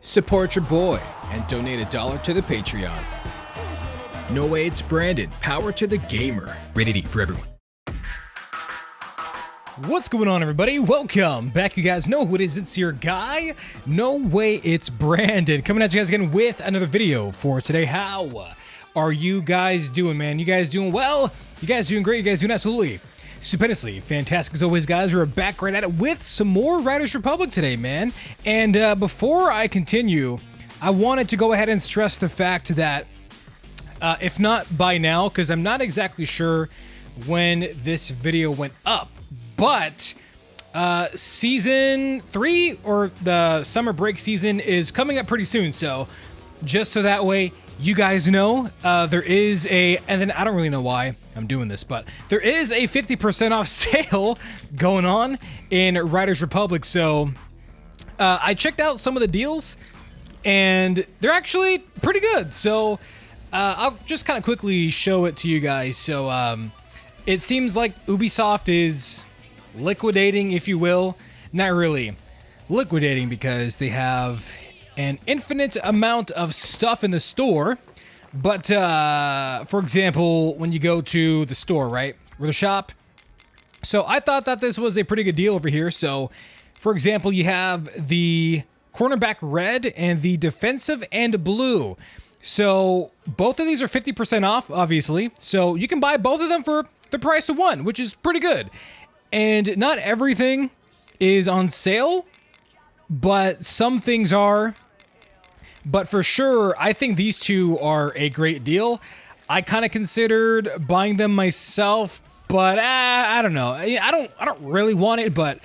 Support your boy and donate $1 to the Patreon. No way, it's Brandon. Power to the gamer. Rated E for everyone. What's going on, everybody? Welcome back. You guys know who it is. It's your guy. No way, it's Brandon. Coming at you guys again with another video for today. How are you guys doing, man? You guys doing well? You guys doing great? You guys doing absolutely stupendously fantastic as always, guys. We're back right at it with some more Riders Republic today, man. And before I continue, I wanted to go ahead and stress the fact that if not by now, because I'm not exactly sure when this video went up, but season 3 or the summer break season is coming up pretty soon. So just so that way you guys know, there is and then I don't really know why I'm doing this, but there is a 50% off sale going on in Riders Republic. So I checked out some of the deals and they're actually pretty good. So I'll just kind of quickly show it to you guys. So it seems like Ubisoft is liquidating, if you will. Not really liquidating, because they have an infinite amount of stuff in the store. But for example, when you go to the store, right, or the shop, so I thought that this was a pretty good deal over here. So for example, you have the cornerback red and the defensive and blue. So both of these are 50% off, obviously. So you can buy both of them for the price of one, which is pretty good. And not everything is on sale, but some things are. But for sure, I think these two are a great deal. I kind of considered buying them myself, but I don't know. I don't really want it, but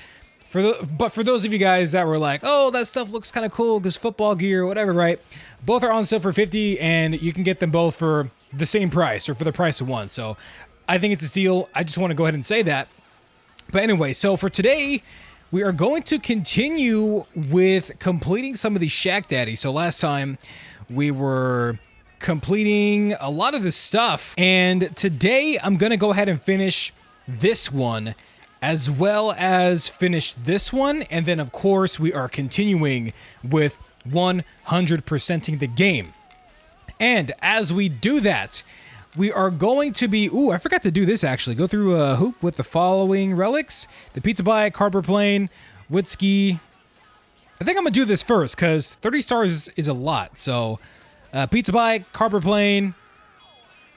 for those of you guys that were like, oh, that stuff looks kind of cool because football gear or whatever, right? Both are on sale for $50, and you can get them both for the same price or for the price of one. So I think it's a steal. I just want to go ahead and say that. But anyway, so for today, we are going to continue with completing some of these Shack Daddy. So last time we were completing a lot of this stuff, and today I'm going to go ahead and finish this one as well as this one. And then of course we are continuing with 100%ing the game. And as we do that, we are going to be... Ooh, I forgot to do this, actually. Go through a hoop with the following relics. The pizza bike, cardboard plane, wood ski. I think I'm going to do this first, because 30 stars is a lot. So, pizza bike, cardboard plane,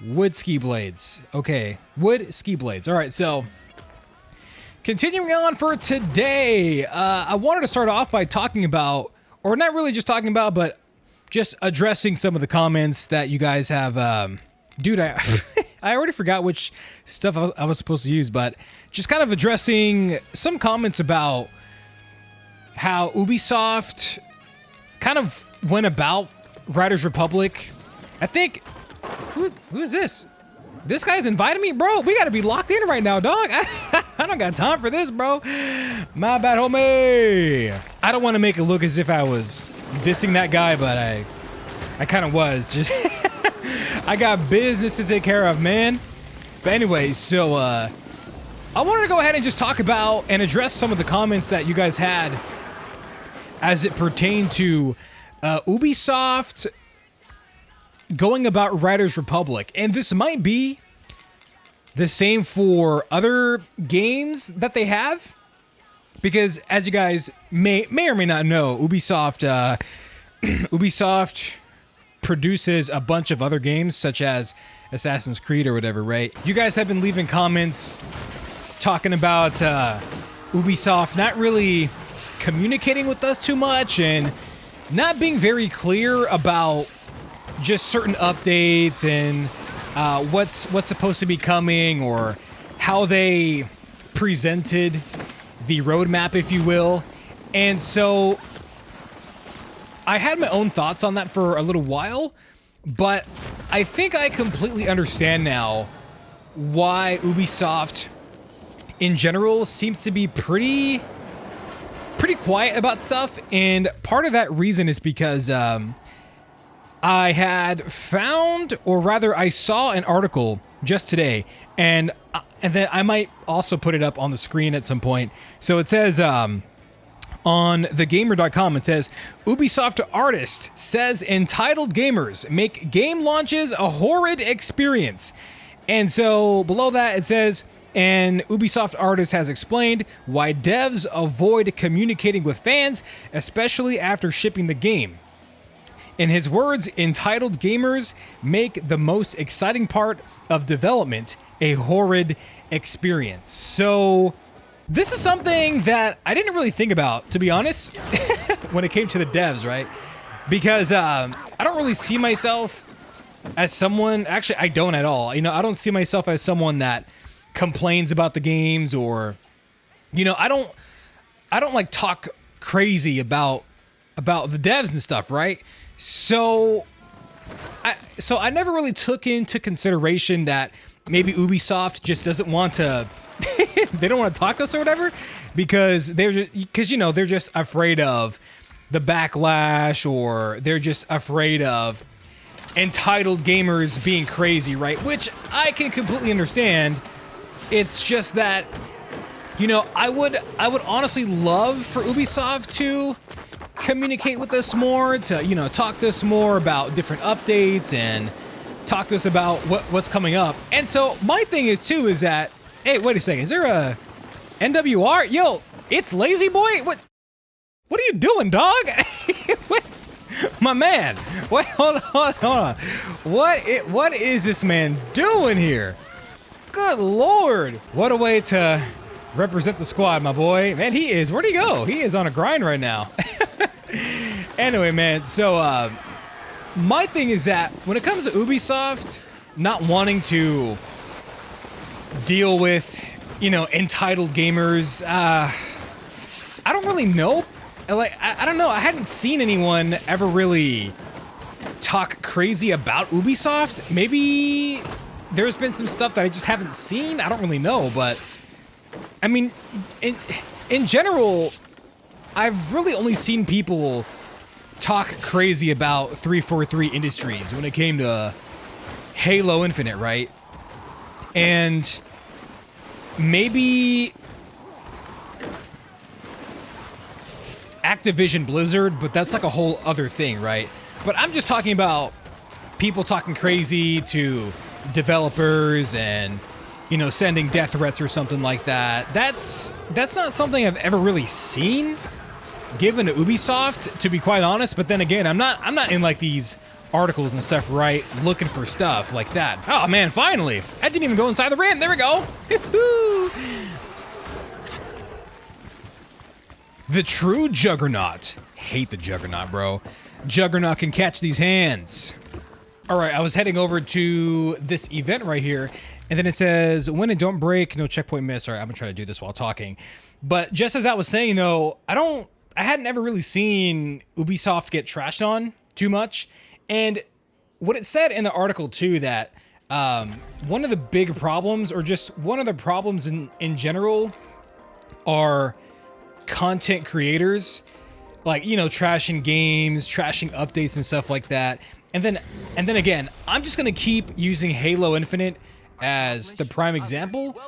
wood ski blades. Okay, wood ski blades. All right, so... continuing on for today, I wanted to start off by talking about... or not really just talking about, but just addressing some of the comments that you guys have... Dude, I already forgot which stuff I was supposed to use, but just kind of addressing some comments about how Ubisoft kind of went about Riders Republic. I think, who is this? This guy's inviting me? Bro, we gotta be locked in right now, dog. I don't got time for this, bro. My bad, homie. I don't want to make it look as if I was dissing that guy, but I kind of was. Just... I got business to take care of, man. But anyway, so I wanted to go ahead and just talk about and address some of the comments that you guys had as it pertained to Ubisoft going about Riders Republic. And this might be the same for other games that they have, because as you guys may or may not know, Ubisoft produces a bunch of other games such as Assassin's Creed or whatever, right? You guys have been leaving comments talking about Ubisoft not really communicating with us too much and not being very clear about just certain updates and what's supposed to be coming, or how they presented the roadmap, if you will. And so I had my own thoughts on that for a little while, but I think I completely understand now why Ubisoft in general seems to be pretty quiet about stuff. And part of that reason is because I had found, or rather I saw an article just today, and then I might also put it up on the screen at some point. So it says On thegamer.com, it says, Ubisoft artist says entitled gamers make game launches a horrid experience. And so below that, it says, an Ubisoft artist has explained why devs avoid communicating with fans, especially after shipping the game. In his words, entitled gamers make the most exciting part of development a horrid experience. So this is something that I didn't really think about, to be honest, when it came to the devs, right? Because I don't really see myself as someone, actually I don't at all. I don't see myself as someone that complains about the games, or, I don't like talk crazy about the devs and stuff, right? So I never really took into consideration that maybe Ubisoft just doesn't want to they don't want to talk to us or whatever, because they're just afraid of the backlash, or they're just afraid of entitled gamers being crazy, right? Which I can completely understand. It's just that, I would honestly love for Ubisoft to communicate with us more, to talk to us more about different updates and talk to us about what's coming up. And so my thing is too is that, hey, wait a second, is there a NWR? Yo, it's Lazy Boy? What are you doing, dog? What? My man, wait, hold on. What is this man doing here? Good Lord. What a way to represent the squad, my boy. Man, where'd he go? He is on a grind right now. Anyway, man, so my thing is that when it comes to Ubisoft not wanting to deal with, entitled gamers, I don't really know. I don't know. I hadn't seen anyone ever really talk crazy about Ubisoft. Maybe there's been some stuff that I just haven't seen. I don't really know, but I mean, in general, I've really only seen people talk crazy about 343 Industries when it came to Halo Infinite, right? And maybe Activision Blizzard, but that's like a whole other thing, right? But I'm just talking about people talking crazy to developers and, sending death threats or something like that. That's not something I've ever really seen given to Ubisoft, to be quite honest. But then again, I'm not in like these articles and stuff, right? Looking for stuff like that. Oh man, finally! I didn't even go inside the ramp. There we go. The true Juggernaut. Hate the Juggernaut, bro. Juggernaut can catch these hands. All right, I was heading over to this event right here, and then it says, when it don't break, no checkpoint miss. All right, I'm gonna try to do this while talking. But just as I was saying though, I hadn't ever really seen Ubisoft get trashed on too much. And what it said in the article too, that one of the big problems, or just one of the problems in general, are content creators, like, trashing games, trashing updates and stuff like that. And then again, I'm just gonna keep using Halo Infinite as the prime example,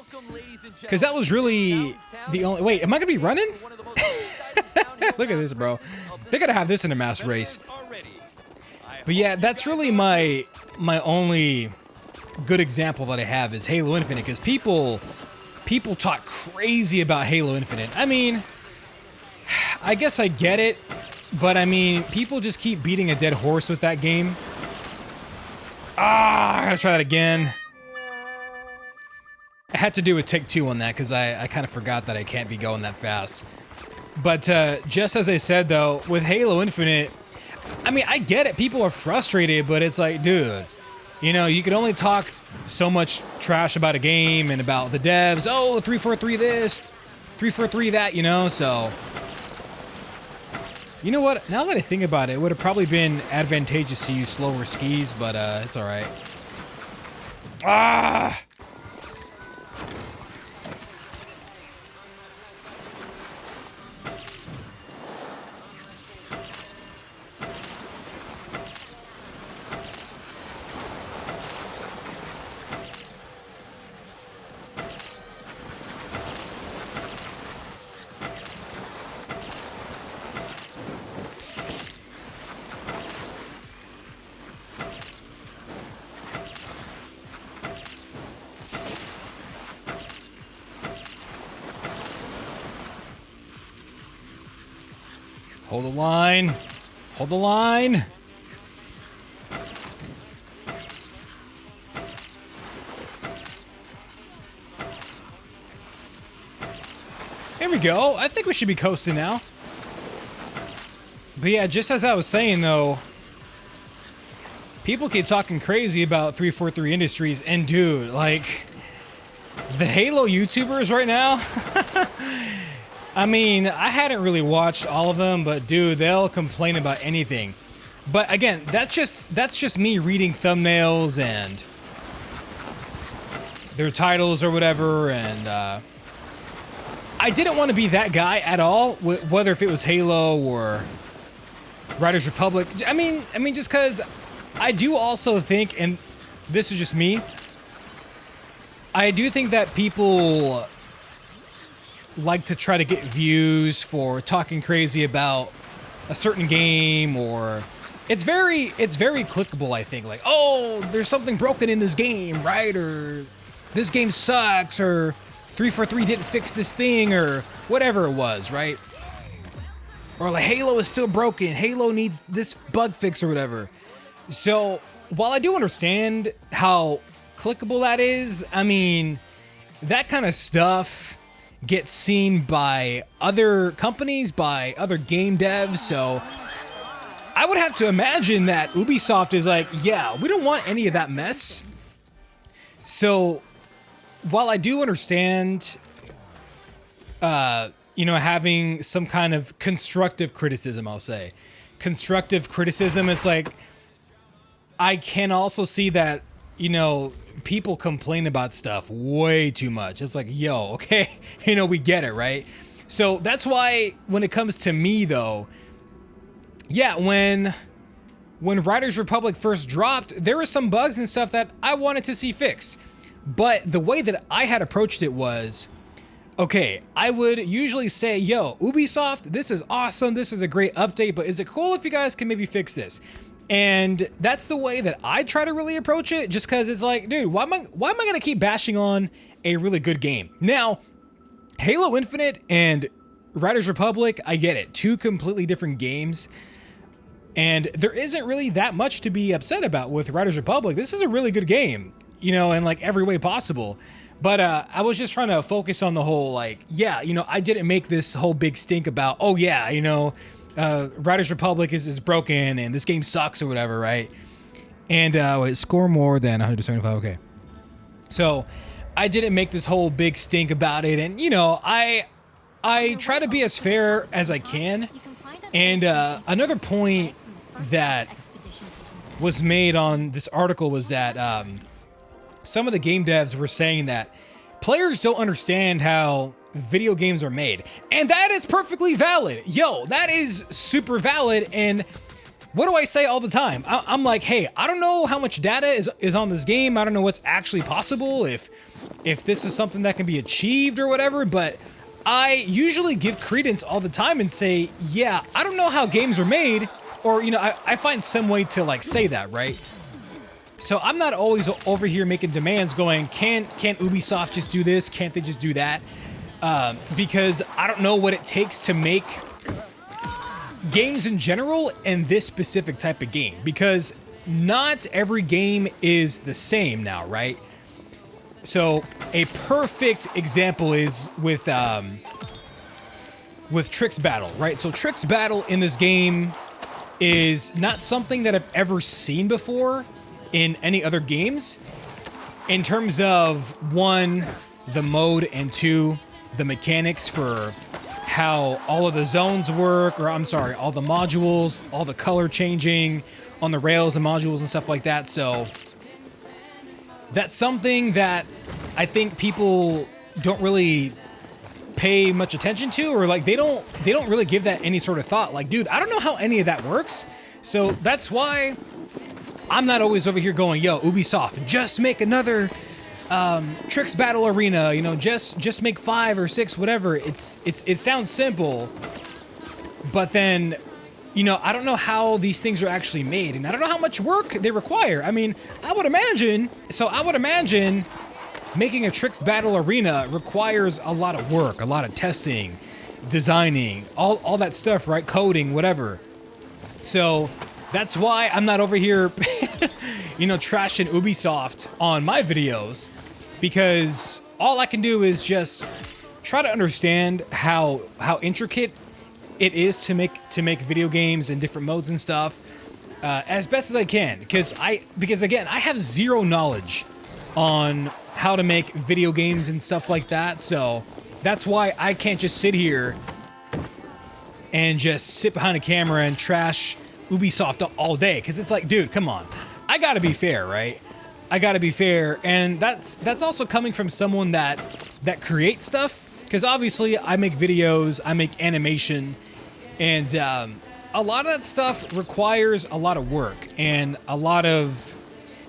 because that was really the only. Wait, am I gonna be running? Look at this, bro. They gotta have this in a mass race. But yeah, that's really my only good example that I have is Halo Infinite, because people talk crazy about Halo Infinite. I mean, I guess I get it, but I mean, people just keep beating a dead horse with that game. I gotta try that again. I had to do a take two on that because I kind of forgot that I can't be going that fast. But just as I said though, with Halo Infinite, I mean, I get it. People are frustrated, but it's like, dude, you can only talk so much trash about a game and about the devs. Oh, 343 this, 343 that, so. You know what? Now that I think about it, it would have probably been advantageous to use slower skis, but it's all right. Hold the line. Hold the line. There we go. I think we should be coasting now. But yeah, just as I was saying though, people keep talking crazy about 343 Industries, and dude, like, the Halo YouTubers right now, I mean, I hadn't really watched all of them, but dude, they'll complain about anything. But again, that's just me reading thumbnails and their titles or whatever, and I didn't want to be that guy at all, whether if it was Halo or Riders Republic. I mean, just because I do also think, and this is just me, I do think that people like to try to get views for talking crazy about a certain game, or it's very clickable, I think. Like, oh, there's something broken in this game, right? Or this game sucks, or 343 didn't fix this thing, or whatever it was, right? Or like, Halo is still broken. Halo needs this bug fix or whatever. So while I do understand how clickable that is, I mean, that kind of stuff gets seen by other companies, by other game devs. So I would have to imagine that Ubisoft is like, yeah, we don't want any of that mess. So while I do understand, you know, having some kind of constructive criticism, I'll say. Constructive criticism, it's like, I can also see that, you know, people complain about stuff way too much. It's like, yo, okay, you know, we get it, right? So that's why when it comes to me, though, yeah, when Riders Republic first dropped, there were some bugs and stuff that I wanted to see fixed. But the way that I had approached it was, okay, I would usually say, yo, Ubisoft, this is awesome. This is a great update, but is it cool if you guys can maybe fix this? And that's the way that I try to really approach it, just because it's like, dude, why am I going to keep bashing on a really good game? Now, Halo Infinite and Riders Republic, I get it. Two completely different games. And there isn't really that much to be upset about with Riders Republic. This is a really good game, you know, in like every way possible. But I was just trying to focus on the whole, like, yeah, you know, I didn't make this whole big stink about, oh yeah, you know, Riders Republic is broken and this game sucks or whatever, right? And wait, score more than 175, okay. So I didn't make this whole big stink about it, and you know, I try to be as fair as I can. And another point that was made on this article was that some of the game devs were saying that players don't understand how video games are made. And that is perfectly valid. Yo, that is super valid. And what do I say all the time? I'm like, hey, I don't know how much data is on this game. I don't know what's actually possible, if this is something that can be achieved or whatever, but I usually give credence all the time and say, yeah, I don't know how games are made, or, you know, I find some way to like say that, right? So I'm not always over here making demands going, can't Ubisoft just do this? Can't they just do that? Because I don't know what it takes to make games in general and this specific type of game, because not every game is the same now, right? So a perfect example is with Trix Battle, right? So Trix Battle in this game is not something that I've ever seen before in any other games, in terms of one, the mode, and two, the mechanics for how all of the zones work, or I'm sorry, all the modules, all the color changing on the rails and modules and stuff like that. So that's something that I think people don't really pay much attention to, or like they don't really give that any sort of thought. Like, dude, I don't know how any of that works. So that's why I'm not always over here going, yo, Ubisoft, just make another Trix Battle Arena, you know, just make 5 or 6, whatever. It sounds simple, but then, you know, I don't know how these things are actually made, and I don't know how much work they require. I mean, I would imagine making a Trix Battle Arena requires a lot of work, a lot of testing, designing, all that stuff, right? Coding, whatever. So that's why I'm not over here, you know, trashing Ubisoft on my videos, because all I can do is just try to understand how intricate it is to make video games in different modes and stuff, as best as I can, because again, I have zero knowledge on how to make video games and stuff like that. So that's why I can't just sit here and just sit behind a camera and trash Ubisoft all day, because it's like, dude, come on, I gotta be fair, right? I gotta be fair, and that's also coming from someone that creates stuff, because obviously I make videos, I make animation, and a lot of that stuff requires a lot of work and a lot of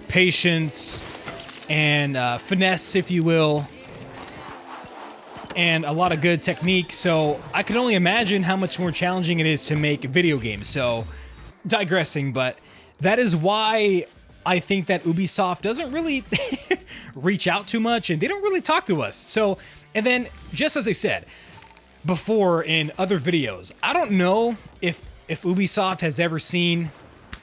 patience and finesse, if you will, and a lot of good technique. So I can only imagine how much more challenging it is to make video games. So digressing, but that is why I think that Ubisoft doesn't really reach out too much, and they don't really talk to us. So, and then just as I said before in other videos, I don't know if Ubisoft has ever seen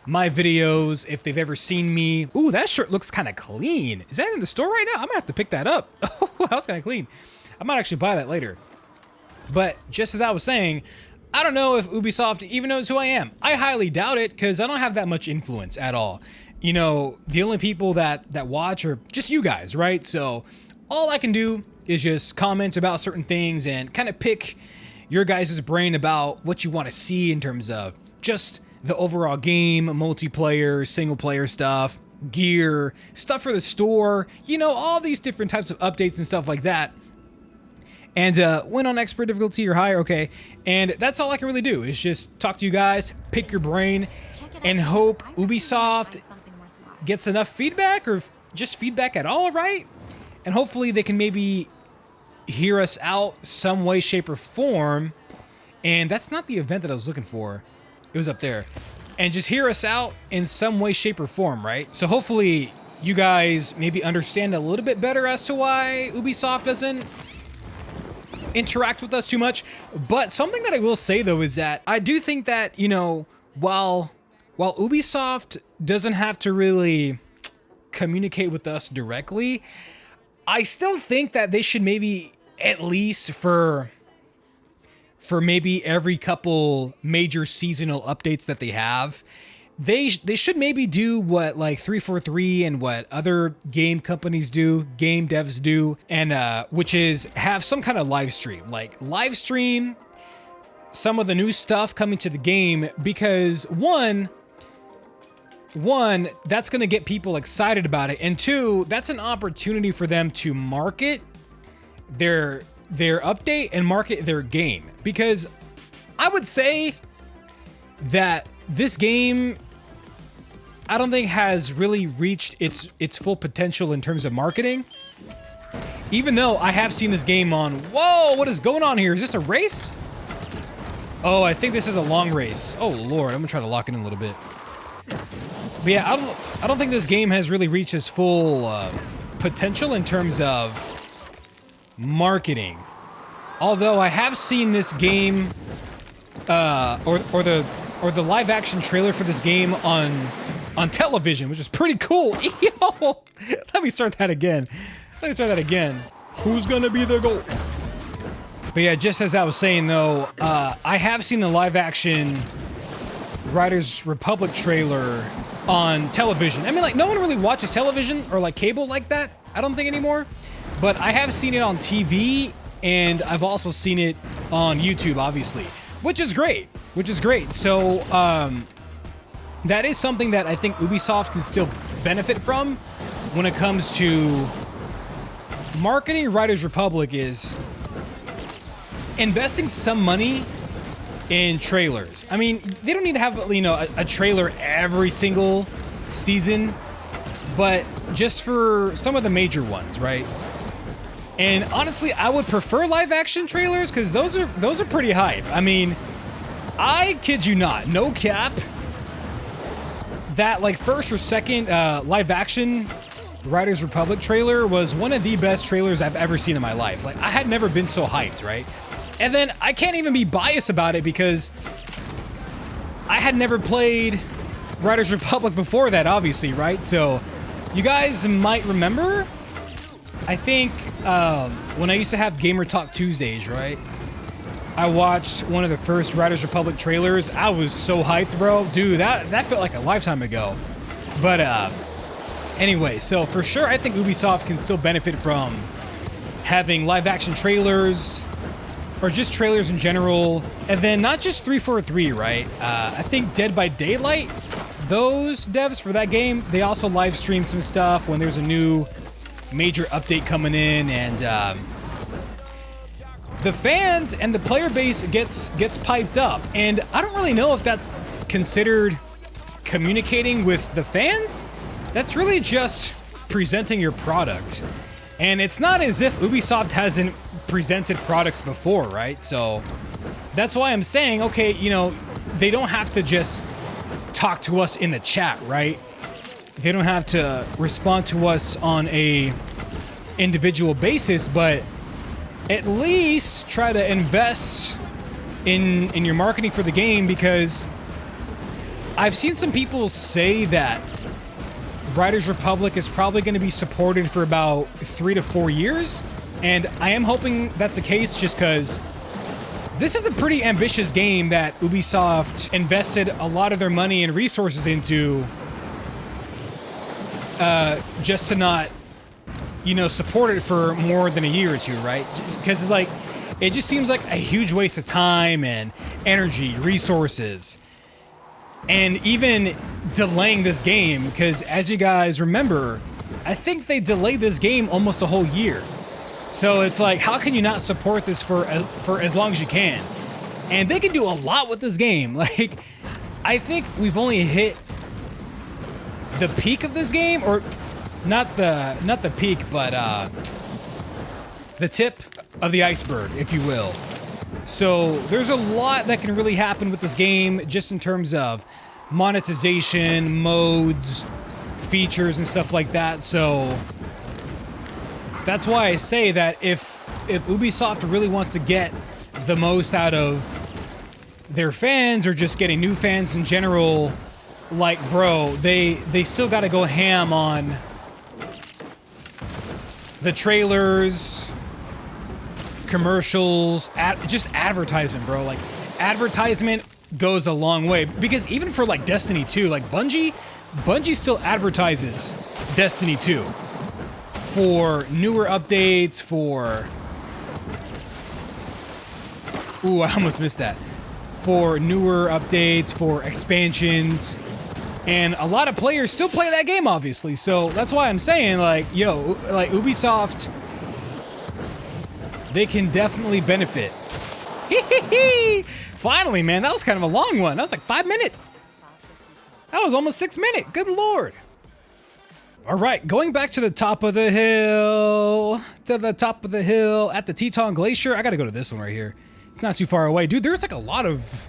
my videos, if they've ever seen me. Ooh, that shirt looks kind of clean. Is that in the store right now? I'm gonna have to pick that up. Oh, that was kind of clean. I might actually buy that later. But just as I was saying, I don't know if Ubisoft even knows who I am. I highly doubt it, because I don't have that much influence at all. You know, the only people that watch are just you guys, right? So all I can do is just comment about certain things and kind of pick your guys' brain about what you want to see in terms of just the overall game, multiplayer, single player stuff, gear, stuff for the store, you know, all these different types of updates and stuff like that. And win on expert difficulty or higher, okay. And that's all I can really do, is just talk to you guys, pick your brain, and hope Ubisoft gets enough feedback, or just feedback at all, right? And hopefully they can maybe hear us out some way, shape, or form. And that's not the event that I was looking for. It was up there. And just hear us out in some way, shape, or form, right? So hopefully you guys maybe understand a little bit better as to why Ubisoft doesn't interact with us too much. But something that I will say, though, is that I do think that, you know, while Ubisoft doesn't have to really communicate with us directly, I still think that they should maybe, at least for maybe every couple major seasonal updates that they have, they should maybe do what like 343 and what other game companies do, game devs do, and which is have some kind of live stream, like live stream some of the new stuff coming to the game, because one, that's going to get people excited about it, and two, that's an opportunity for them to market their update and market their game. Because I would say that this game, I don't think has really reached its full potential in terms of marketing. Even though I have seen this game on... Whoa, what is going on here? Is this a race? Oh, I think this is a long race. Oh, Lord, I'm gonna try to lock it in a little bit. But yeah, I don't think this game has really reached its full potential in terms of marketing. Although I have seen this game, or the live action trailer for this game on television, which is pretty cool. Yo, let me start that again. Who's gonna be the GOAT? But yeah, just as I was saying though, I have seen the live action Riders Republic trailer on television. I mean, like, no one really watches television or like cable like that, I don't think, anymore. But I have seen it on TV, and I've also seen it on YouTube, obviously, which is great. So that is something that I think Ubisoft can still benefit from when it comes to marketing Riders Republic, is investing some money in trailers. I mean, they don't need to have, you know, a trailer every single season, but just for some of the major ones, right? And honestly, I would prefer live action trailers, because those are pretty hype. I mean, I kid you not, no cap, that like first or second live action Riders Republic trailer was one of the best trailers I've ever seen in my life. Like, I had never been so hyped, right? And then I can't even be biased about it because I had never played Riders Republic before that, obviously, right? So you guys might remember, I think when I used to have Gamertag Tuesdays, right? I watched one of the first Riders Republic trailers. I was so hyped, bro. Dude, that felt like a lifetime ago. But anyway, so for sure, I think Ubisoft can still benefit from having live action trailers or just trailers in general. And then not just 343, right? I think Dead by Daylight, those devs for that game, they also live stream some stuff when there's a new major update coming in, and the fans and the player base gets piped up. And I don't really know if that's considered communicating with the fans. That's really just presenting your product. And it's not as if Ubisoft hasn't presented products before, right? So that's why I'm saying, okay, you know, they don't have to just talk to us in the chat, right? They don't have to respond to us on a individual basis, but at least try to invest in your marketing for the game, because I've seen some people say that Riders Republic is probably going to be supported for about 3 to 4 years, and I am hoping that's the case just because this is a pretty ambitious game that Ubisoft invested a lot of their money and resources into, just to not, you know, support it for more than a year or two, right? Because it's like, it just seems like a huge waste of time and energy, resources, and even delaying this game. Because as you guys remember, I think they delayed this game almost a whole year. So it's like, how can you not support this for as long as you can? And they can do a lot with this game. Like, I think we've only hit the peak of this game, or not the peak, but the tip of the iceberg, if you will. So there's a lot that can really happen with this game, just in terms of monetization, modes, features, and stuff like that. So that's why I say that if Ubisoft really wants to get the most out of their fans, or just getting new fans in general, like, bro, they still got to go ham on the trailers, commercials, just advertisement, bro. Like, advertisement goes a long way, because even for like Destiny 2, like Bungie still advertises Destiny 2 for newer updates, for I almost missed that. For newer updates, for expansions, and a lot of players still play that game, obviously. So that's why I'm saying, like, yo, like Ubisoft, they can definitely benefit. Finally, man, that was kind of a long one. That was like 5 minutes. That was almost 6 minutes. Good Lord. All right, going back to the top of the hill, at the Teton Glacier. I got to go to this one right here. It's not too far away. Dude, there's like a lot of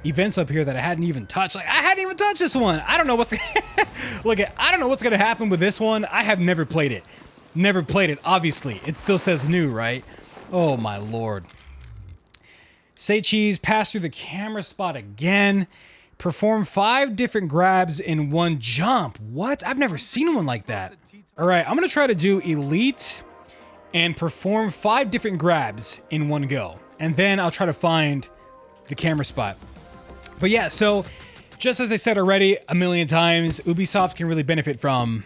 events up here that I hadn't even touched. Like, I hadn't even touched this one. I don't know what's look at. I don't know what's gonna happen with this one. I have never played it. Never played it. Obviously, it still says new, right? Oh my Lord. Say cheese. Pass through the camera spot again. Perform 5 different grabs in one jump. What? I've never seen one like that. All right, I'm gonna try to do elite and perform 5 different grabs in one go, and then I'll try to find the camera spot. But yeah, so just as I said already a million times, Ubisoft can really benefit from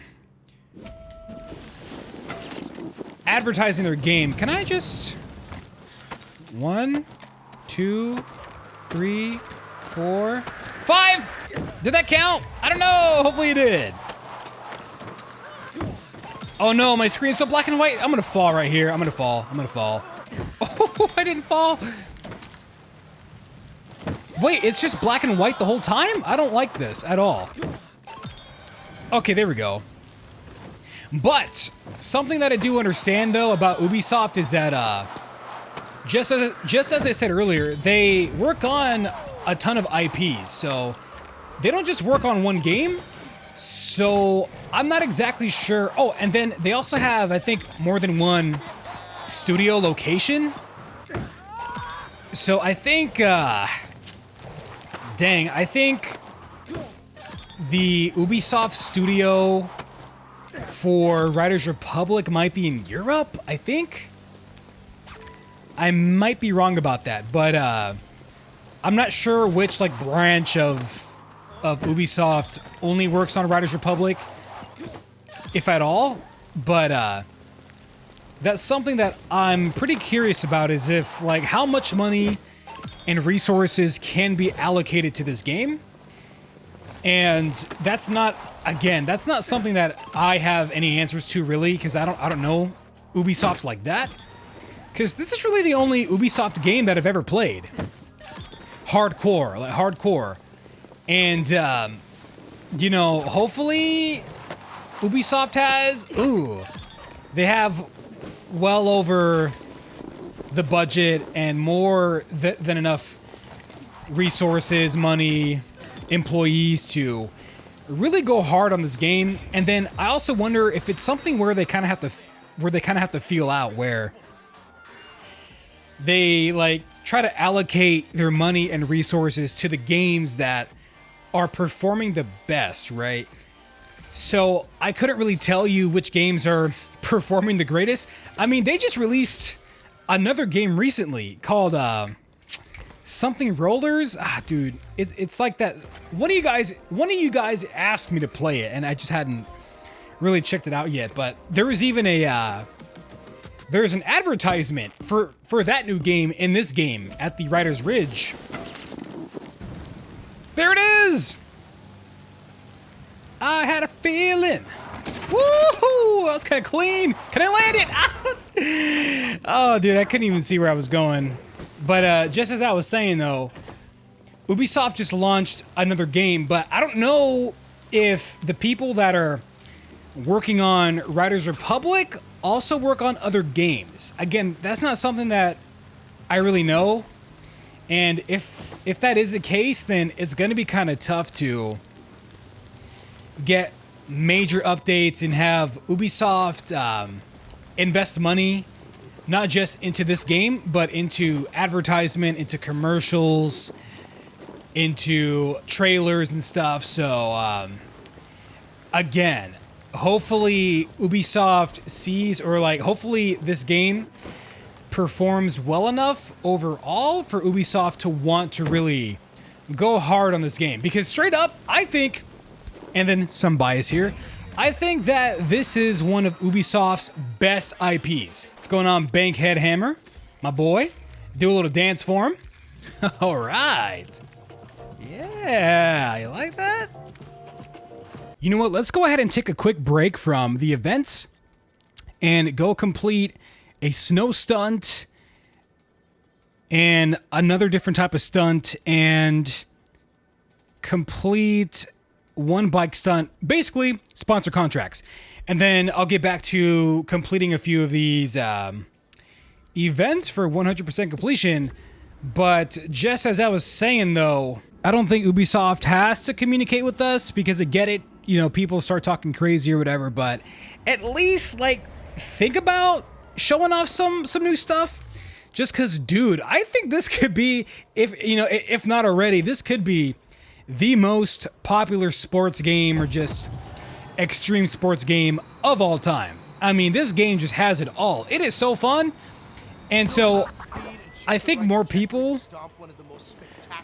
advertising their game. Can I just 1, 2, 3, 4, 5? Did that count? I don't know. Hopefully it did. Oh no, my screen's still black and white. I'm gonna fall right here. I'm gonna fall. Oh, I didn't fall. Wait, it's just black and white the whole time? I don't like this at all. Okay, there we go. But something that I do understand, though, about Ubisoft is that just as I said earlier, they work on a ton of IPs. So they don't just work on one game. So I'm not exactly sure. Oh, and then they also have, I think, more than one studio location. So I think, dang, I think the Ubisoft studio for Riders Republic might be in Europe, I think. I might be wrong about that, but I'm not sure which like branch of Ubisoft only works on Riders Republic, if at all. But that's something that I'm pretty curious about, is if like how much money and resources can be allocated to this game. And that's not, again, that's not something that I have any answers to really, because I don't know Ubisoft like that. Because this is really the only Ubisoft game that I've ever played. Hardcore, like hardcore. And, you know, hopefully Ubisoft has, they have well over the budget and more than enough resources, money, employees to really go hard on this game. And then I also wonder if it's something where they kind of have to feel out, where they like try to allocate their money and resources to the games that are performing the best, right? So I couldn't really tell you which games are performing the greatest. I mean, they just released another game recently called something Rollers. Dude, it's like that. One of you guys asked me to play it, and I just hadn't really checked it out yet. But there was even there's an advertisement for that new game in this game at the Writer's Ridge. There it is! I had a feeling. Woohoo! That was kind of clean. Can I land it? Oh, dude, I couldn't even see where I was going. But just as I was saying, though, Ubisoft just launched another game, but I don't know if the people that are working on Riders Republic also work on other games. Again, that's not something that I really know. And if that is the case, then it's going to be kind of tough to get major updates and have Ubisoft invest money not just into this game, but into advertisement, into commercials, into trailers and stuff. So again, hopefully Ubisoft sees, or like hopefully this game performs well enough overall for Ubisoft to want to really go hard on this game. Because straight up, I think, and then some bias here, I think that this is one of Ubisoft's best IPs. What's going on, Bankhead Hammer? My boy. Do a little dance for him. All right. Yeah, you like that? You know what? Let's go ahead and take a quick break from the events and go complete a snow stunt and another different type of stunt and complete one bike stunt, basically sponsor contracts. And then I'll get back to completing a few of these events for 100% completion. But just as I was saying, though, I don't think Ubisoft has to communicate with us, because I get it, you know, people start talking crazy or whatever, but at least like think about showing off some new stuff. Just because, dude, I think this could be, if not already, this could be the most popular sports game or just extreme sports game of all time. I mean, this game just has it all. It is so fun. And so I think more people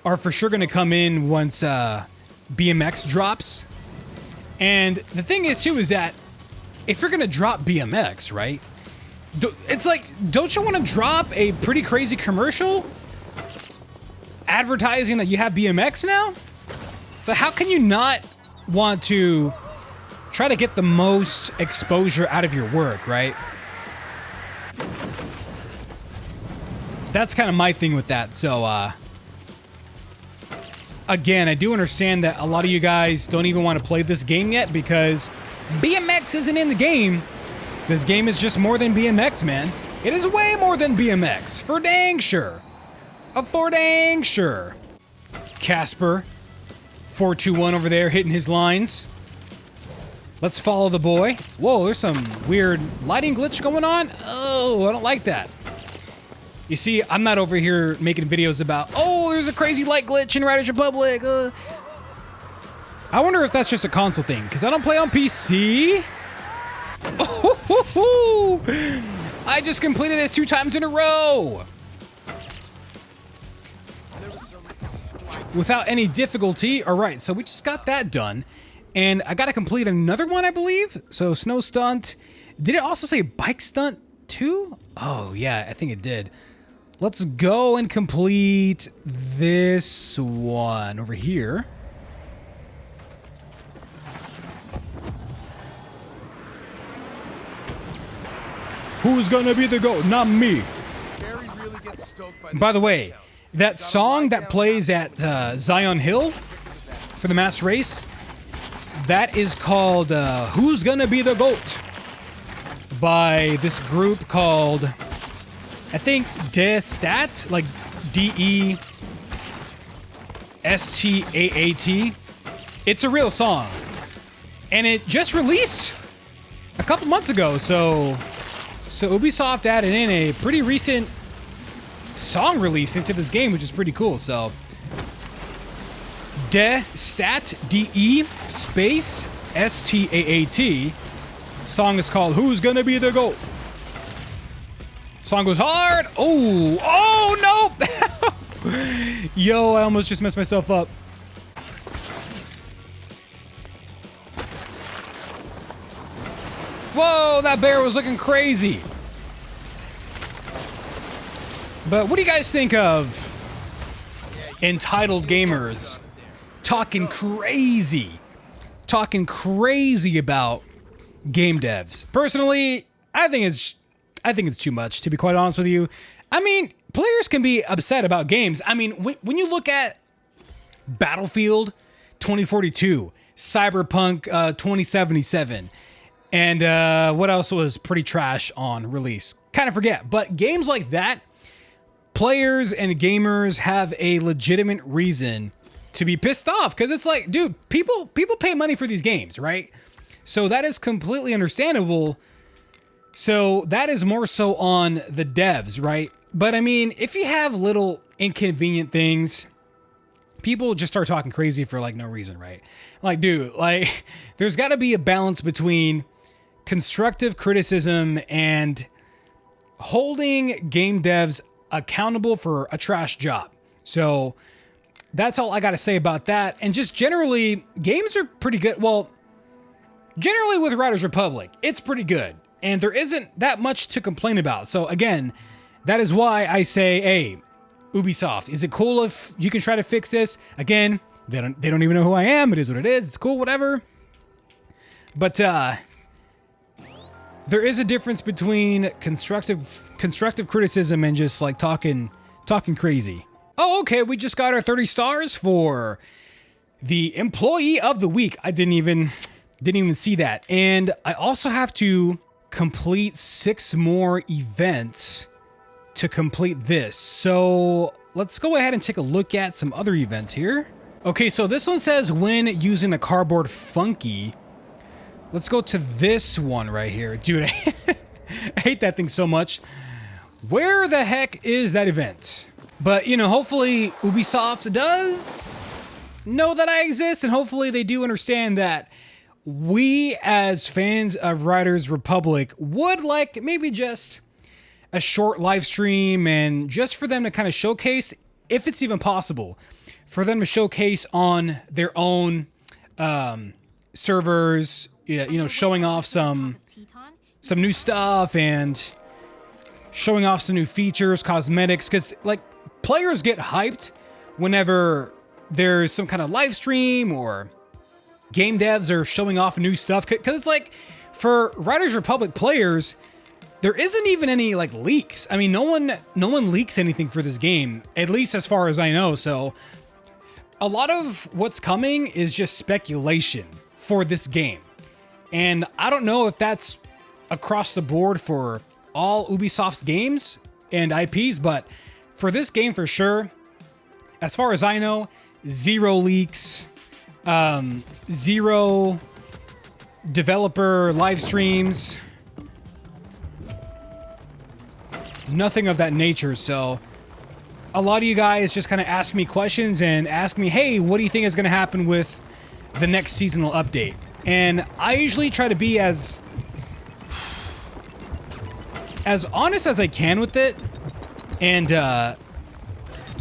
are for sure going to come in once BMX drops. And the thing is, too, is that if you're going to drop BMX, right, it's like, don't you want to drop a pretty crazy commercial advertising that you have BMX now? So how can you not want to try to get the most exposure out of your work, right? That's kind of my thing with that. So, again, I do understand that a lot of you guys don't even want to play this game yet because BMX isn't in the game. This game is just more than BMX, man. It is way more than BMX, for dang sure. For dang sure. Casper, 421 over there hitting his lines. Let's follow the boy. Whoa, there's some weird lighting glitch going on. Oh, I don't like that. You see, I'm not over here making videos about, oh, there's a crazy light glitch in Riders Republic. I wonder if that's just a console thing, because I don't play on PC. Oh, I just completed this 2 times in a row without any difficulty. All right, so we just got that done. And I got to complete another one, I believe. So snow stunt. Did it also say bike stunt too? Oh, yeah, I think it did. Let's go and complete this one over here. Who's gonna be the GOAT? Not me. By the way, that song that plays at Zion Hill for the mass race, that is called Who's Gonna Be the GOAT by this group called, I think, Destat, like DESTAAT. It's a real song. And it just released a couple months ago, so Ubisoft added in a pretty recent song release into this game, which is pretty cool. So Destat, DE space STAAT. Song is called Who's Gonna Be the GOAT? Song goes hard. Oh no! Yo, I almost just messed myself up. Whoa, that bear was looking crazy. But what do you guys think of entitled gamers talking crazy about game devs? Personally, I think it's too much, to be quite honest with you. I mean, players can be upset about games. I mean, when you look at Battlefield 2042, Cyberpunk 2077, and what else was pretty trash on release? Kind of forget. But games like that, players and gamers have a legitimate reason to be pissed off, because it's like, dude, people pay money for these games, right? So that is completely understandable. So that is more so on the devs, right? But I mean, if you have little inconvenient things, people just start talking crazy for like no reason, right? Like, dude, like there's got to be a balance between constructive criticism and holding game devs accountable for a trash job. So that's all I got to say about that. And just generally, games are pretty good. Well, generally with Riders Republic, it's pretty good. And there isn't that much to complain about. So again, that is why I say, hey, Ubisoft, is it cool if you can try to fix this? Again, they don't even know who I am. It is what it is. It's cool, whatever. But there is a difference between constructive criticism and just like talking crazy. Oh, okay, we just got our 30 stars for the Employee of the Week. I didn't even see that. And I also have to complete 6 more events to complete this. So let's go ahead and take a look at some other events here. Okay, so this one says when using the cardboard funky. Let's go to this one right here. Dude, I hate that thing so much. Where the heck is that event? But, you know, hopefully Ubisoft does know that I exist, and hopefully they do understand that we as fans of Riders Republic would like maybe just a short live stream, and just for them to kind of showcase, if it's even possible, for them to showcase on their own servers, you know, showing off some new stuff and showing off some new features, cosmetics, because like players get hyped whenever there's some kind of live stream or game devs are showing off new stuff, because it's like for Riders Republic players, there isn't even any like leaks. I mean, no one leaks anything for this game, at least as far as I know. So a lot of what's coming is just speculation for this game. And I don't know if that's across the board for all Ubisoft's games and IPs, but for this game for sure, as far as I know, 0 leaks, 0 developer live streams. nothing of that nature. So a lot of you guys just kind of ask me questions and ask me, hey, what do you think is going to happen with the next seasonal update? And I usually try to be as honest as I can with it, and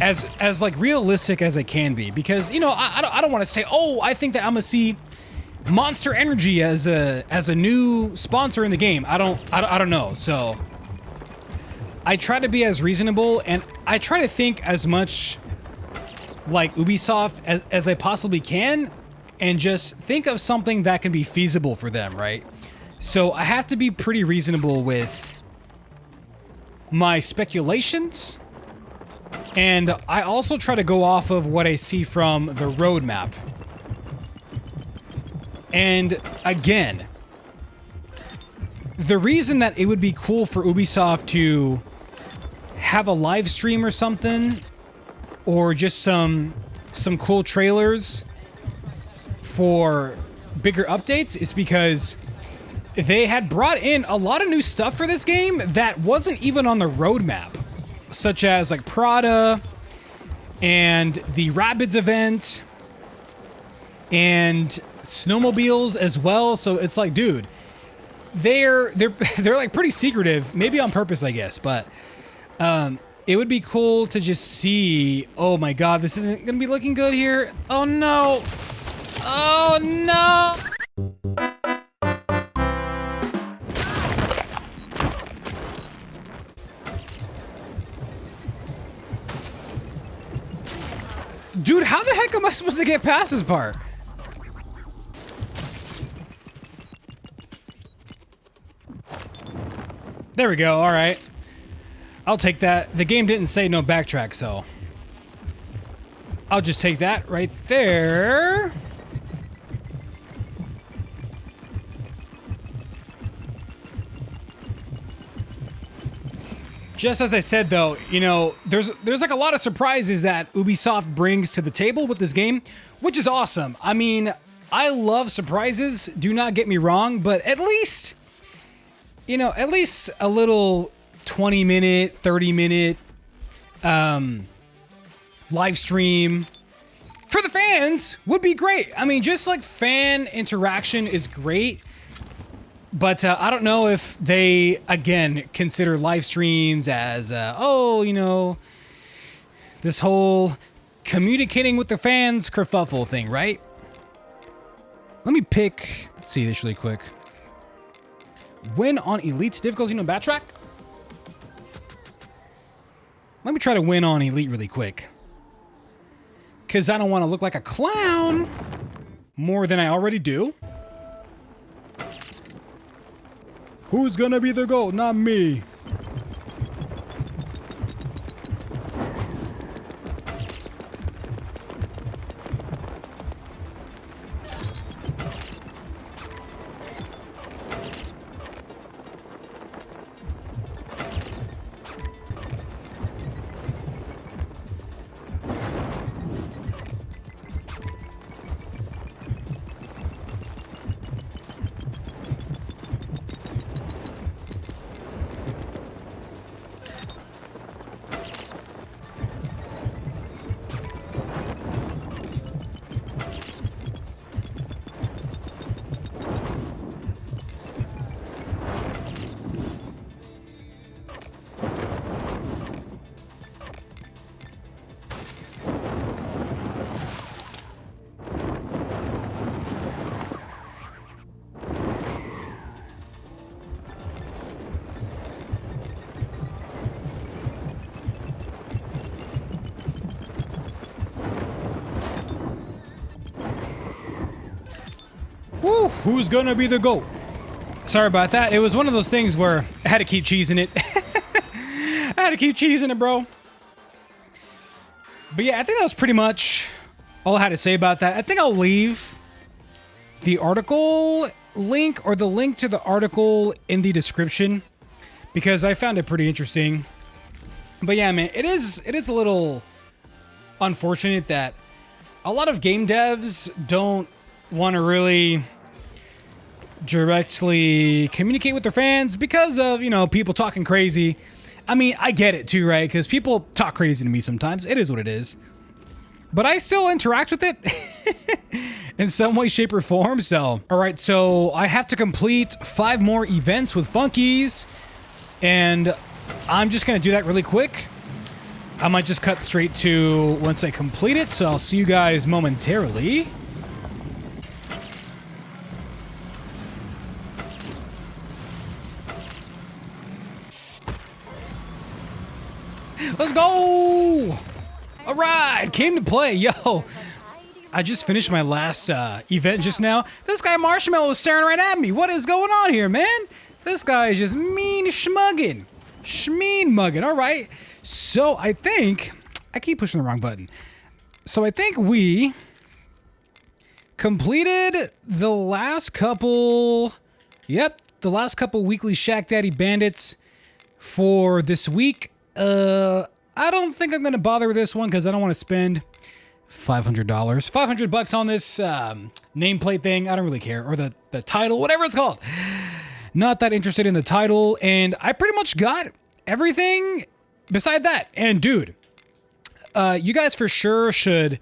as like realistic as I can be, because you know I don't want to say, oh, I think that I'm gonna see Monster Energy as a new sponsor in the game. I don't know. So I try to be as reasonable, and I try to think as much like Ubisoft as I possibly can, and just think of something that can be feasible for them, right? So I have to be pretty reasonable with my speculations, and I also try to go off of what I see from the roadmap. And again, the reason that it would be cool for Ubisoft to have a live stream or something, or just some cool trailers for bigger updates, is because they had brought in a lot of new stuff for this game that wasn't even on the roadmap, such as like Prada and the Rabbids event and snowmobiles as well. So it's like, dude, they're like pretty secretive, maybe on purpose, I guess, but it would be cool to just see. Oh my god, this isn't gonna be looking good here. Oh no. Oh no. Dude, how the heck am I supposed to get past this part? There we go, alright. I'll take that. The game didn't say no backtrack, so I'll just take that right there. Just as I said, though, you know, there's like a lot of surprises that Ubisoft brings to the table with this game, which is awesome. I mean, I love surprises, do not get me wrong, but at least, you know, at least a little 20-minute, 30-minute live stream for the fans would be great. I mean, just like fan interaction is great. But I don't know if they, again, consider live streams as, oh, you know, this whole communicating with the fans kerfuffle thing, right? Let me pick, let's see this really quick. Win on Elite difficulty, no backtrack? Let me try to win on Elite really quick. Because I don't want to look like a clown more than I already do. Who's gonna be the GOAT? Not me. Woo, who's gonna be the GOAT? Sorry about that. It was one of those things where I had to keep cheesing it. I had to keep cheesing it, bro. But yeah, I think that was pretty much all I had to say about that. I think I'll leave the article link, or the link to the article, in the description, because I found it pretty interesting. But yeah, man, it is a little unfortunate that a lot of game devs don't want to really directly communicate with their fans because of, you know, people talking crazy I mean, I get it too, right? Because people talk crazy to me sometimes. It is what it is. But I still interact with it in some way, shape, or form. So, all right, so I have to complete 5 more events with Funkies. And I'm just going to do that really quick. I might just cut straight to once I complete it. So I'll see you guys momentarily. Let's go! All right, came to play. Yo, I just finished my last event just now. This guy Marshmallow is staring right at me. What is going on here, man? This guy is just mean schmugging. Schmeen mugging. All right. So I think... I keep pushing the wrong button. So I think we completed the last couple... Yep, the last couple weekly Shack Daddy Bandits for this week. I don't think I'm going to bother with this one because I don't want to spend $500. $500 on this nameplate thing. I don't really care. Or the title, whatever it's called. Not that interested in the title. And I pretty much got everything beside that. And dude, you guys for sure should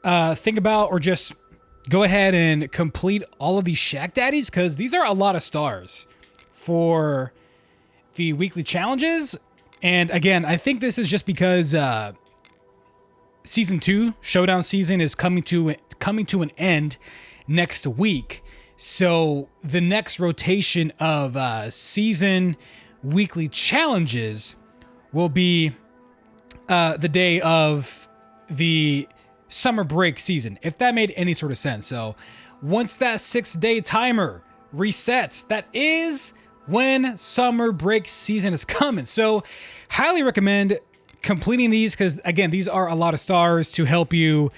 think about or just go ahead and complete all of these Shack Daddies because these are a lot of stars for the weekly challenges. And again, I think this is just because season 2 showdown season is coming to an end next week. So the next rotation of season weekly challenges will be the day of the summer break season, if that made any sort of sense. So once that 6-day timer resets, that is when summer break season is coming. So highly recommend completing these because, again, these are a lot of stars to help you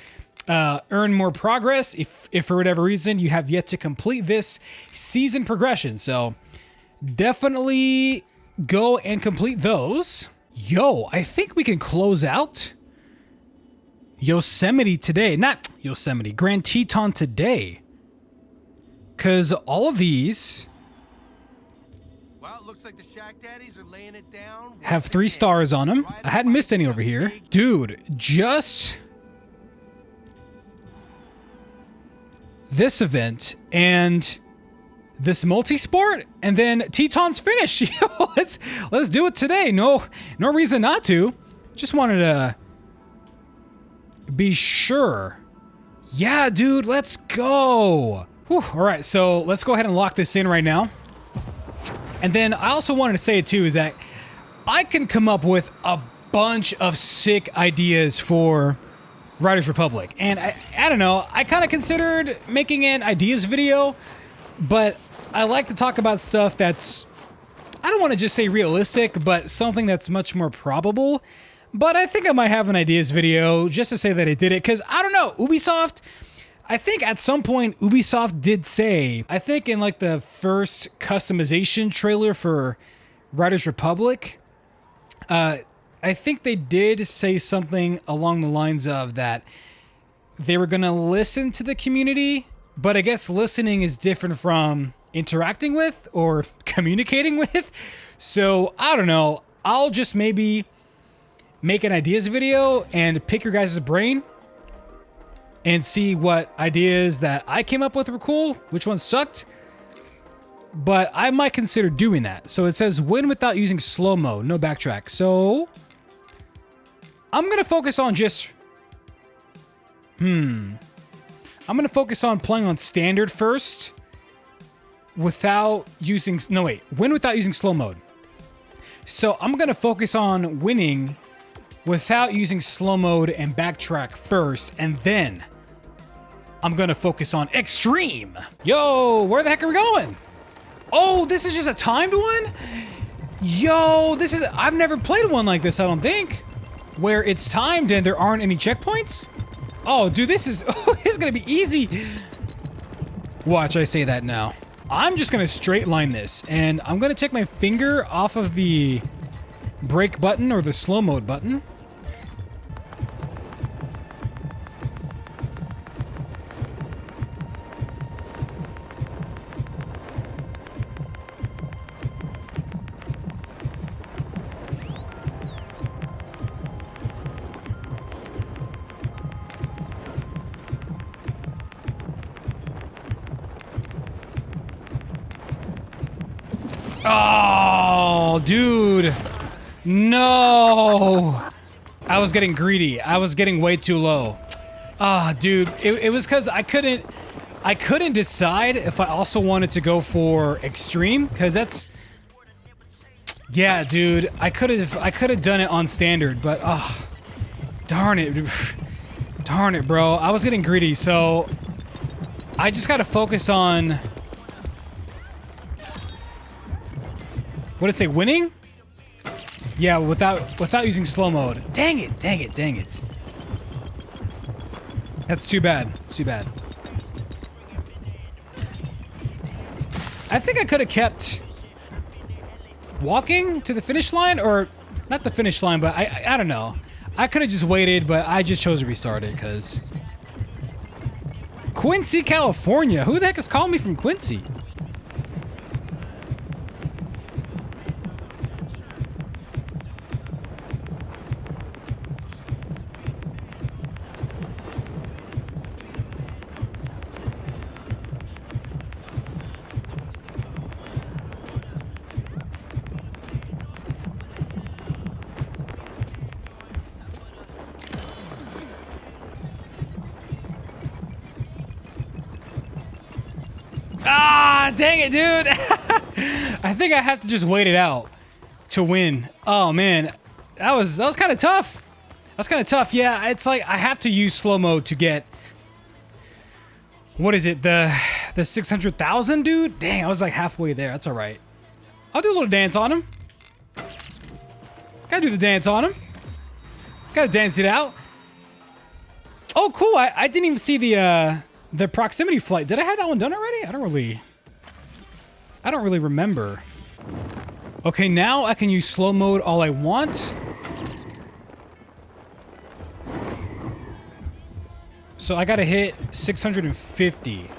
earn more progress if for whatever reason you have yet to complete this season progression. So definitely go and complete those. Yo, I think we can close out Yosemite today. Not Yosemite, Grand Teton today. Because all of these... Looks like the Shack Daddies are laying it down. Have 3 stars on them. I hadn't missed any over here. Dude, just this event and this multi-sport and then Teton's finish. let's do it today. No reason not to. Just wanted to be sure. Yeah, dude, let's go. Whew. All right, so let's go ahead and lock this in right now. And then I also wanted to say it too, is that I can come up with a bunch of sick ideas for Riders Republic. And I don't know, I kind of considered making an ideas video, but I like to talk about stuff that's, I don't want to just say realistic, but something that's much more probable. But I think I might have an ideas video just to say that I did it, because I don't know, Ubisoft... I think at some point Ubisoft did say, I think in like the first customization trailer for Riders Republic, I think they did say something along the lines of that they were going to listen to the community, but I guess listening is different from interacting with or communicating with. So I don't know. I'll just maybe make an ideas video and pick your guys' brain and see what ideas that I came up with were cool, which ones sucked. But I might consider doing that. So it says win without using slow-mo, no backtrack. So I'm going to focus on just... I'm going to focus on playing on standard first without using... No, wait. Win without using slow mode. So I'm going to focus on winning without using slow mode and backtrack first, and then I'm going to focus on extreme. Yo, where the heck are we going? Oh, this is just a timed one? Yo, this is... I've never played one like this, I don't think. Where it's timed and there aren't any checkpoints? Oh, dude, this is... Oh, this is going to be easy. Watch, I say that now. I'm just going to straight line this. And I'm going to take my finger off of the brake button or the slow mode button. Oh, dude. No. I was getting greedy. I was getting way too low. Ah, dude. It was because I couldn't decide if I also wanted to go for extreme, because that's... Yeah, dude. I could have done it on standard, but darn it. Darn it, bro. I was getting greedy, so I just got to focus on... What did it say? Winning? Yeah, without using slow mode. Dang it, dang it, dang it. That's too bad. It's too bad. I think I could have kept walking to the finish line, or not the finish line, but I don't know. I could have just waited, but I just chose to restart it because Quincy, California. Who the heck is calling me from Quincy? Ah, dang it, dude. I think I have to just wait it out to win. Oh, man. That was kind of tough. That's kind of tough. Yeah, it's like I have to use slow mode to get... What is it? The 600,000, dude? Dang, I was like halfway there. That's all right. I'll do a little dance on him. Gotta do the dance on him. Gotta dance it out. Oh, cool. I didn't even see the proximity flight. Did I have that one done already? I don't really remember. Okay, now I can use slow mode all I want. So I gotta hit 650.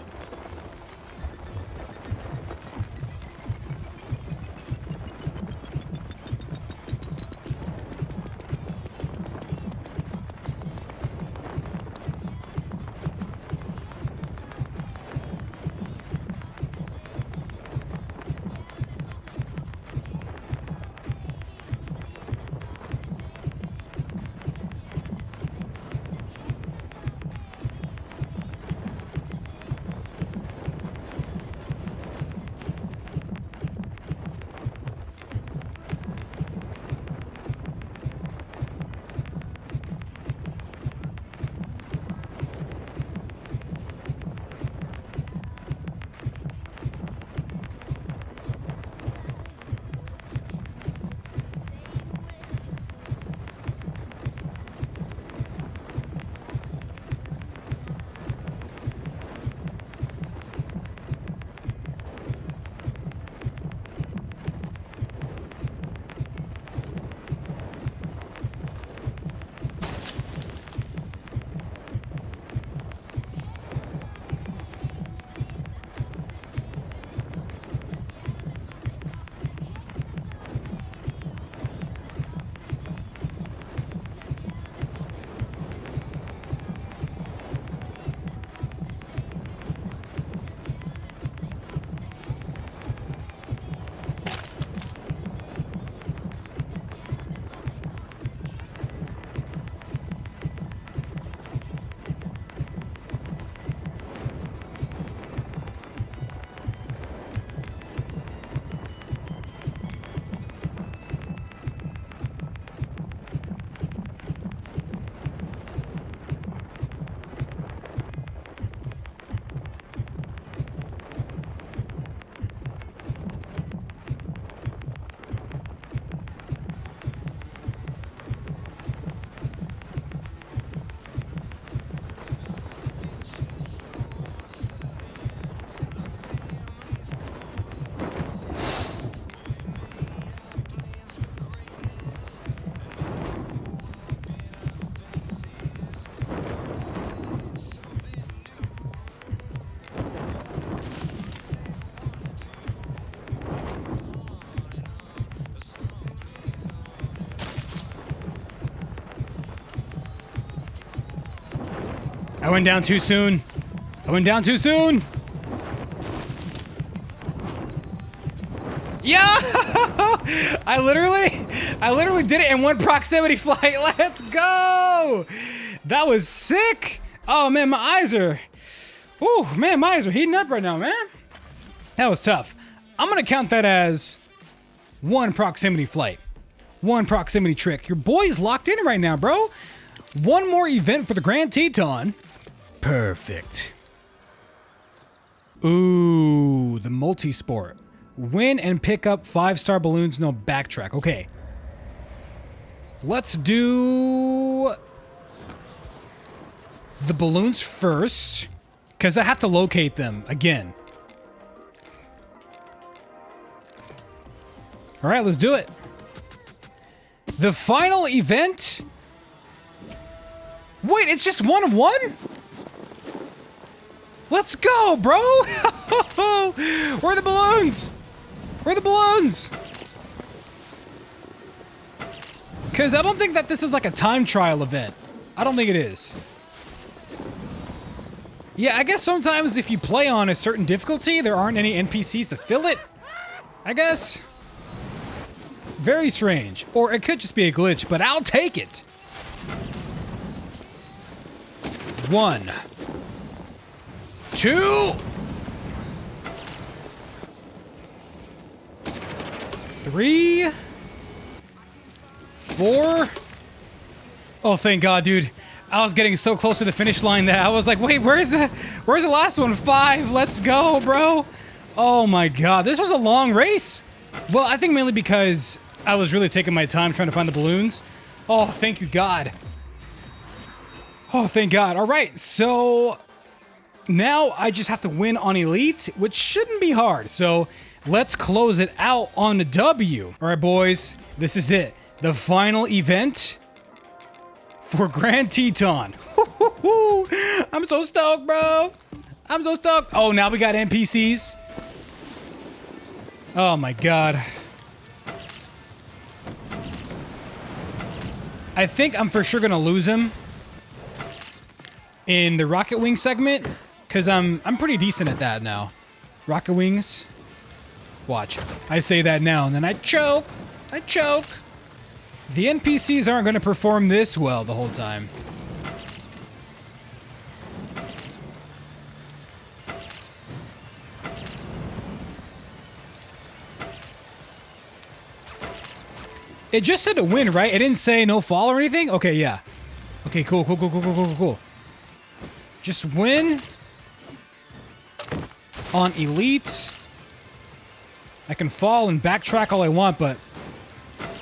I went down too soon. I went down too soon. Yeah! I literally did it in one proximity flight. Let's go! That was sick! Oh man, my eyes are... Ooh, man, my eyes are heating up right now, man. That was tough. I'm gonna count that as one proximity flight. One proximity trick. Your boy's locked in right now, bro. One more event for the Grand Teton. Perfect. Ooh, the multi-sport. Win and pick up 5-star balloons, no backtrack. Okay. Let's do the balloons first, because I have to locate them again. All right, let's do it. The final event? Wait, it's just one of one? Let's go, bro! Where are the balloons? Where are the balloons? Because I don't think that this is like a time trial event. I don't think it is. Yeah, I guess sometimes if you play on a certain difficulty, there aren't any NPCs to fill it. I guess. Very strange. Or it could just be a glitch, but I'll take it. 1, 2, 3, 4. Oh, thank God, dude. I was getting so close to the finish line that I was like, wait, where's the last one? 5. Let's go, bro. Oh my God. This was a long race. Well, I think mainly because I was really taking my time trying to find the balloons. Oh, thank you, God. Oh, thank God. All right, so now I just have to win on Elite, which shouldn't be hard. So let's close it out on a W. All right, boys, this is it. The final event for Grand Teton. I'm so stoked, bro. I'm so stoked. Oh, now we got NPCs. Oh, my God. I think I'm for sure going to lose him in the Rocket Wing segment, because I'm pretty decent at that now. Rocket Wings. Watch. I say that now, and then I choke. I choke. The NPCs aren't going to perform this well the whole time. It just said to win, right? It didn't say no fall or anything? Okay, yeah. Okay, cool. Just win on Elite. I can fall and backtrack all I want, but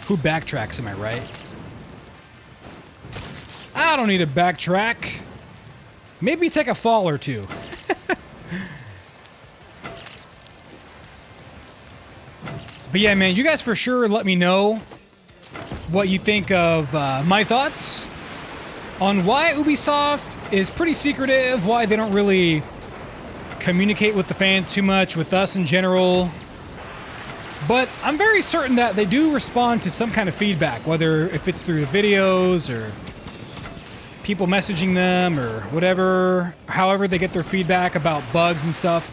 who backtracks, am I right? I don't need to backtrack. Maybe take a fall or two. But yeah, man, you guys for sure let me know what you think of my thoughts on why Ubisoft is pretty secretive, why they don't really communicate with the fans too much, with us in general. But I'm very certain that they do respond to some kind of feedback, whether if it's through the videos or people messaging them or whatever, however they get their feedback about bugs and stuff.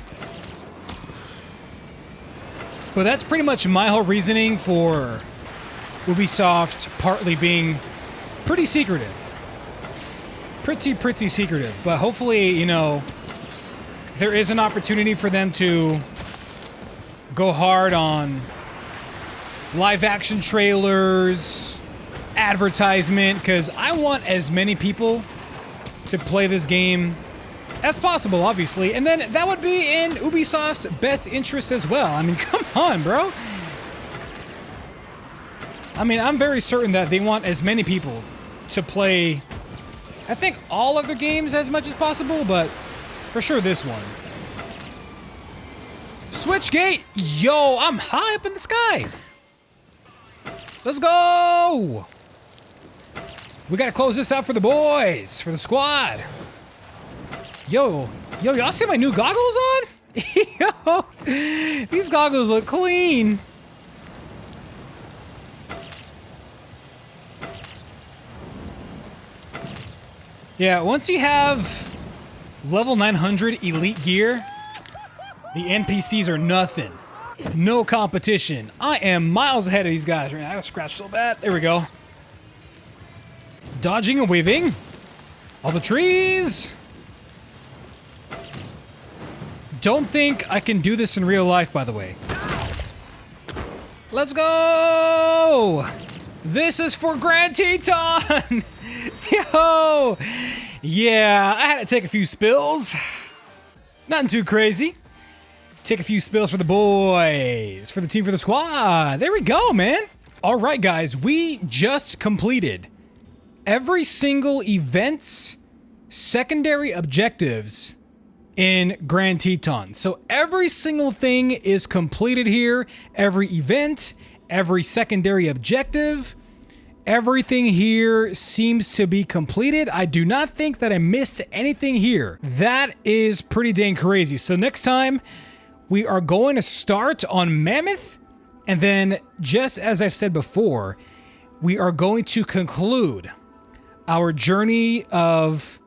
But that's pretty much my whole reasoning for Ubisoft partly being pretty secretive. Pretty secretive. But hopefully, you know, there is an opportunity for them to go hard on live action trailers, advertisement, because I want as many people to play this game as possible, obviously. And then that would be in Ubisoft's best interest as well. I mean, come on, bro. I mean, I'm very certain that they want as many people to play, I think, all of their games as much as possible, but for sure this one. Switchgate! Yo, I'm high up in the sky! Let's go! We gotta close this out for the boys, for the squad. Yo, y'all see my new goggles on? Yo, these goggles look clean. Yeah, once you have level 900 elite gear, the NPCs are nothing. No competition. I am miles ahead of these guys right now. I got scratched so bad. There we go. Dodging and weaving. All the trees. Don't think I can do this in real life, by the way. Let's go! This is for Grand Teton! Yo! Yeah, I had to take a few spills. Nothing too crazy. Take a few spills for the boys, for the team, for the squad. There we go, man. All right, guys, we just completed every single event's secondary objectives in Grand Teton. So every single thing is completed here. Every event, every secondary objective, everything here seems to be completed. I do not think that I missed anything here. That is pretty dang crazy. So next time we are going to start on Mammoth, and then just as I've said before, we are going to conclude our journey of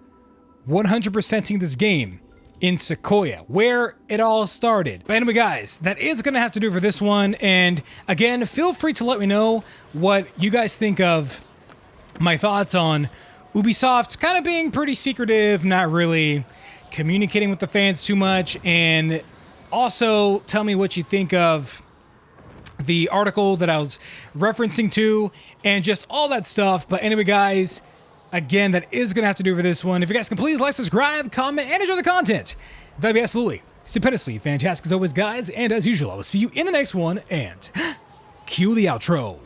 100%ing this game in Sequoia, where it all started. But anyway, guys, that is gonna have to do for this one. And again, feel free to let me know what you guys think of my thoughts on Ubisoft kind of being pretty secretive, not really communicating with the fans too much, and also tell me what you think of the article that I was referencing to and just all that stuff. But anyway, guys, again, that is going to have to do for this one. If you guys can please like, subscribe, comment, and enjoy the content, that'd be absolutely stupendously fantastic as always, guys. And as usual, I will see you in the next one, and cue the outro.